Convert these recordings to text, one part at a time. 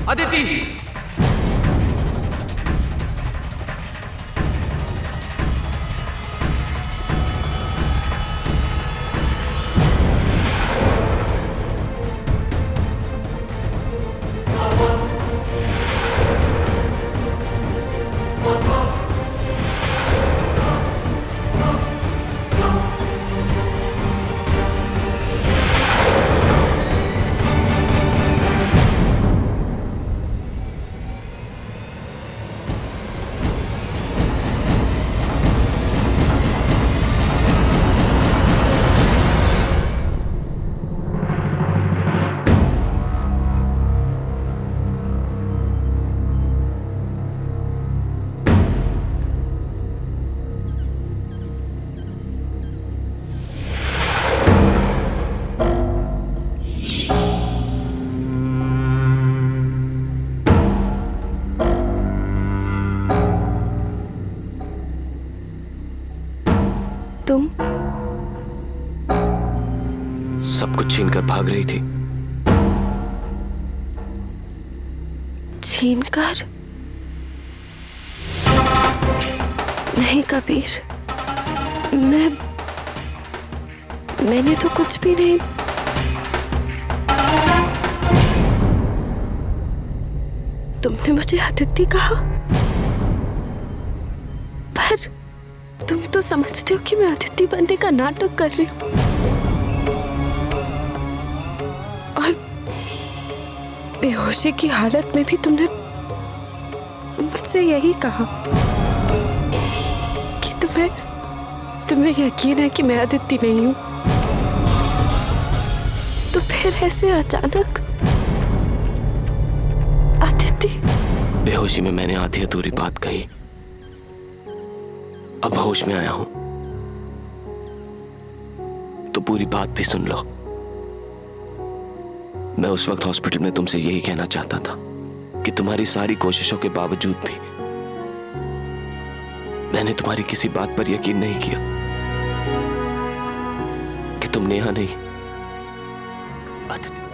अदिति! तुम सब कुछ छीन कर भाग रही थी। छीन कर? नहीं कबीर, मैंने तो कुछ भी नहीं। तुमने मुझे अदिति कहा, पर तुम तो समझते हो कि मैं अदिति बनने का नाटक कर रही हूँ। और बेहोशी की हालत में भी तुमने मुझसे यही कहा कि तुम्हें यकीन है कि मैं अदिति नहीं हूँ। तो फिर ऐसे अचानक अदिति? बेहोशी में मैंने आधी अधूरी बात कही, अब होश में आया हूं तो पूरी बात भी सुन लो। मैं उस वक्त हॉस्पिटल में तुमसे यही कहना चाहता था कि तुम्हारी सारी कोशिशों के बावजूद भी मैंने तुम्हारी किसी बात पर यकीन नहीं किया कि तुम नेहा नहीं अदिति।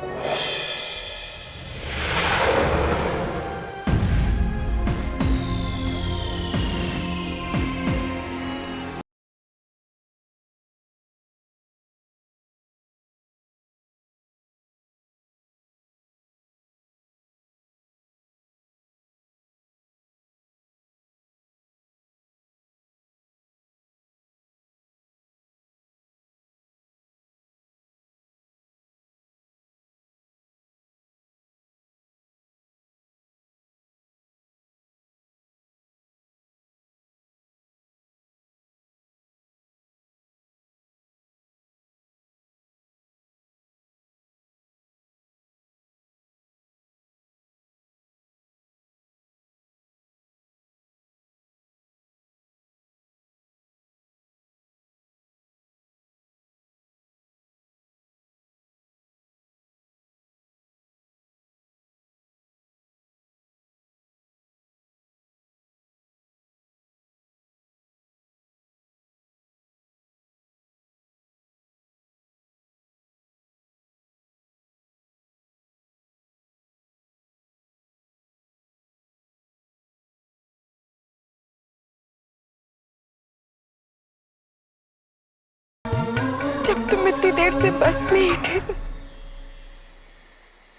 जब तुम इतनी देर से बस में ही थे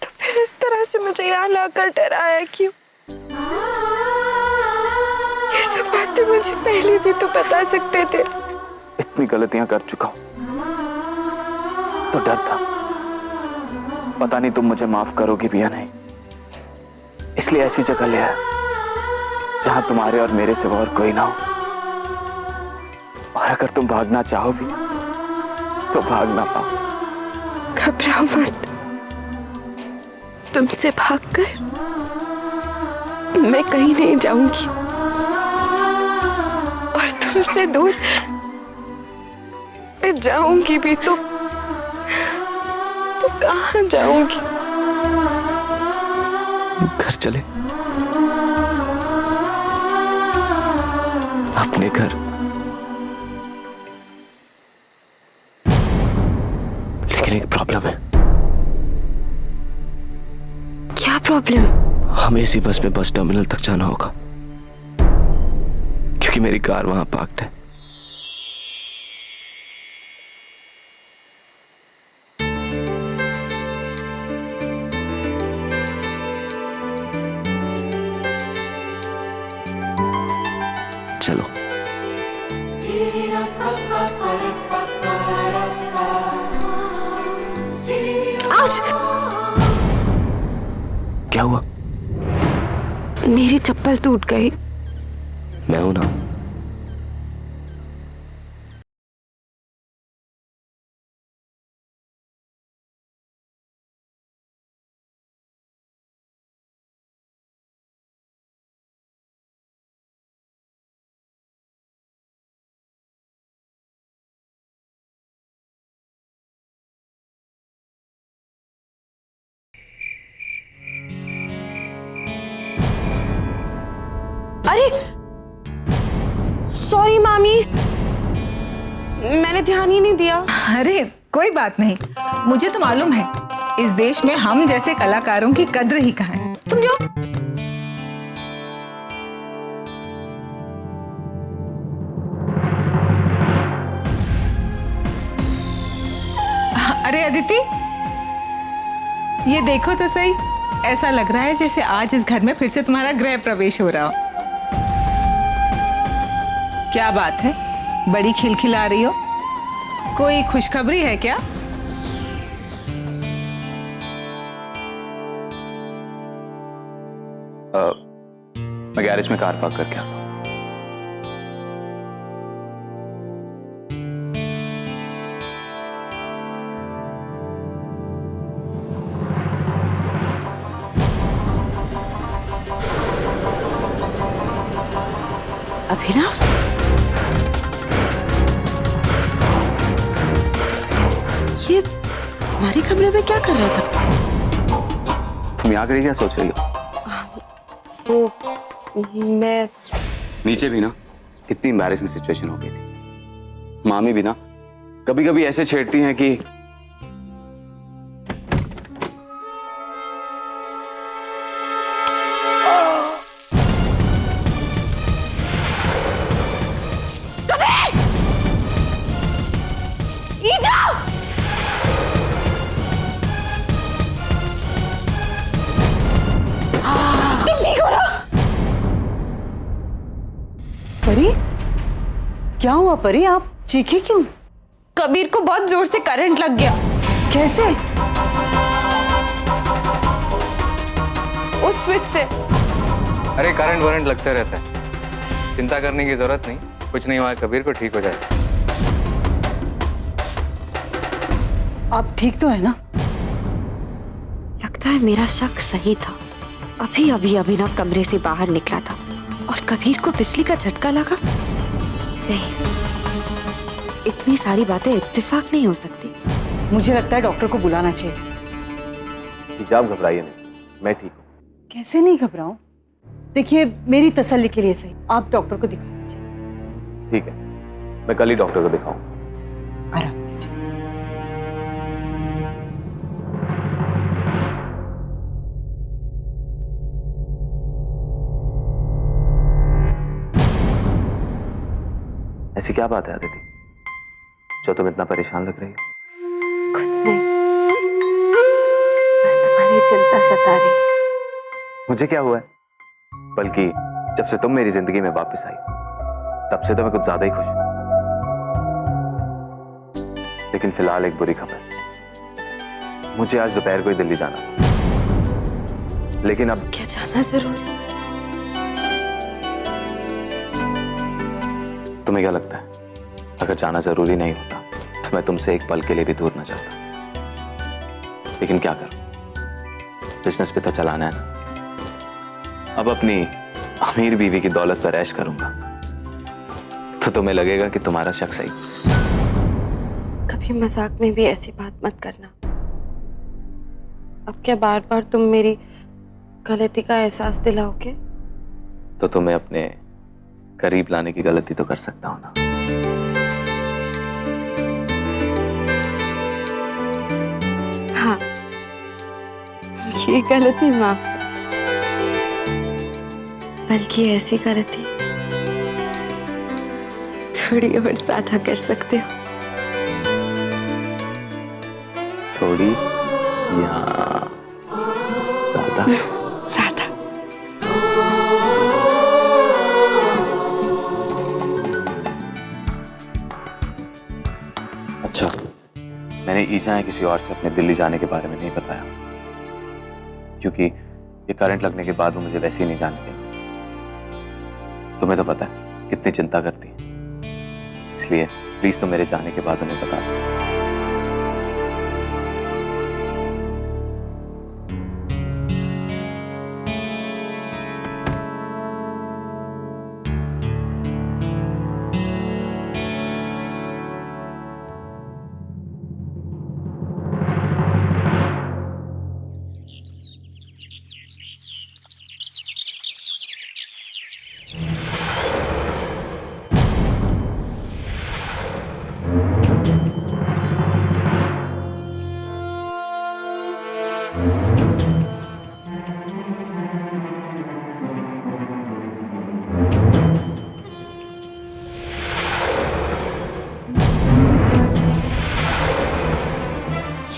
तो फिर इस तरह से मुझे यहाँ लाकर डराया क्यों? ये सब बातें मुझे पहले भी तो बता सकते थे। इतनी गलतियां कर चुका हूं तो डर था, पता नहीं तुम मुझे माफ करोगी भी या नहीं, इसलिए ऐसी जगह ले आया जहां तुम्हारे और मेरे सिवा और कोई ना हो। और अगर तुम भागना चाहो भी तो भाग ना पाओ। घबराओ मत, तुमसे भागकर मैं कहीं नहीं जाऊंगी और तुमसे दूर मैं जाऊंगी भी तो कहाँ जाऊंगी? घर चले, अपने घर। लेकिन एक प्रॉब्लम है। क्या प्रॉब्लम? हमें इसी बस में बस टर्मिनल तक जाना होगा, क्योंकि मेरी कार वहां पार्क्ड है। चलो। क्या हुआ? मेरी चप्पल टूट गई। मैं हूं ना। अरे सॉरी मामी, मैंने ध्यान ही नहीं दिया। अरे कोई बात नहीं, मुझे तो मालूम है इस देश में हम जैसे कलाकारों की कद्र ही कहाँ है। तुम जाओ। अरे अदिति, ये देखो तो सही, ऐसा लग रहा है जैसे आज इस घर में फिर से तुम्हारा गृह प्रवेश हो रहा हो। क्या बात है, बड़ी खिलखिला रही हो? कोई खुशखबरी है क्या? मैं गैरेज में कार पार्क करके आता हूँ। अभिनव, ये हमारे कमरे में क्या कर रहा था? तुम यहाँ खड़ी क्या सोच रही हो? वो मैं नीचे भी ना कितनी एम्बैरेसिंग सिचुएशन हो गई थी। मामी भी ना कभी कभी ऐसे छेड़ती हैं कि परी, क्या हुआ परी? आप चीखी क्यों? कबीर को बहुत जोर से करंट लग गया। कैसे? उस स्विच से। अरे करंट वरंट लगते रहता है, चिंता करने की जरूरत नहीं, कुछ नहीं हुआ, कबीर को ठीक हो जाएगा। आप ठीक तो है ना? लगता है मेरा शक सही था। अभी अभी अभिनव कमरे से बाहर निकला था और कबीर को बिजली का झटका लगा। नहीं, इतनी सारी बातें इत्तेफाक नहीं हो सकती। मुझे लगता है डॉक्टर को बुलाना चाहिए। ठीक, आप घबराइए नहीं, मैं ठीक हूँ। कैसे नहीं घबराऊं? देखिए, मेरी तसल्ली के लिए सही, आप डॉक्टर को दिखा लीजिए। ठीक है, मैं कल ही डॉक्टर को दिखाऊं। आराम कीजिए। ऐसी क्या बात है अदिति, जो तुम इतना परेशान लग रही हो? कुछ नहीं, बस तुम्हारी चिंता सता रही। मुझे क्या हुआ है? बल्कि जब से तुम मेरी जिंदगी में वापस आई, तब से तो मैं कुछ ज्यादा ही खुश हूं। लेकिन फिलहाल एक बुरी खबर, मुझे आज दोपहर को ही दिल्ली जाना था। लेकिन अब क्या जाना जरूरी? तुम्हें क्या लगता है, अगर जाना जरूरी नहीं होता तो मैं तुमसे एक पल के लिए भी दूर न जाता? लेकिन क्या करूं, बिजनेस पे तो चलाना है ना। अब अपनी अमीर बीवी की दौलत पर ऐश करूंगा तो तुम्हें लगेगा कि तुम्हारा शक सही। कभी मजाक में भी ऐसी बात मत करना। अब क्या बार बार तुम मेरी गलती का एहसास दिलाओगे? तो तुम्हें अपने करीब लाने की गलती तो कर सकता हूं ना। हाँ, ये गलती माफ। बल्कि ऐसी करती थोड़ी और साधा कर सकते हो। थोड़ी या ज्यादा? साधा। अच्छा, मैंने ईजा या किसी और से अपने दिल्ली जाने के बारे में नहीं बताया, क्योंकि ये करंट लगने के बाद वो मुझे वैसे ही नहीं जाने देंगे। तुम्हें तो पता है कितनी चिंता करती है, इसलिए प्लीज तो मेरे जाने के बाद उन्हें बता दो।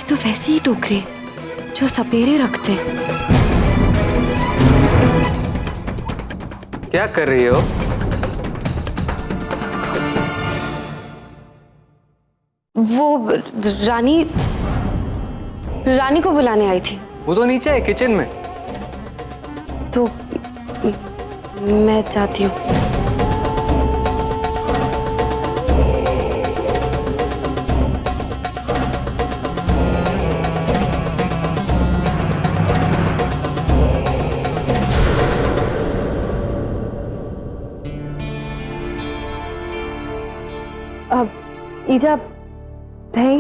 तो वैसे ही टोकरे जो सपेरे रखते हैं। क्या कर रही हो? वो रानी को बुलाने आई थी। वो तो नीचे है किचन में। तो मैं जाती हूँ। ईजा, दही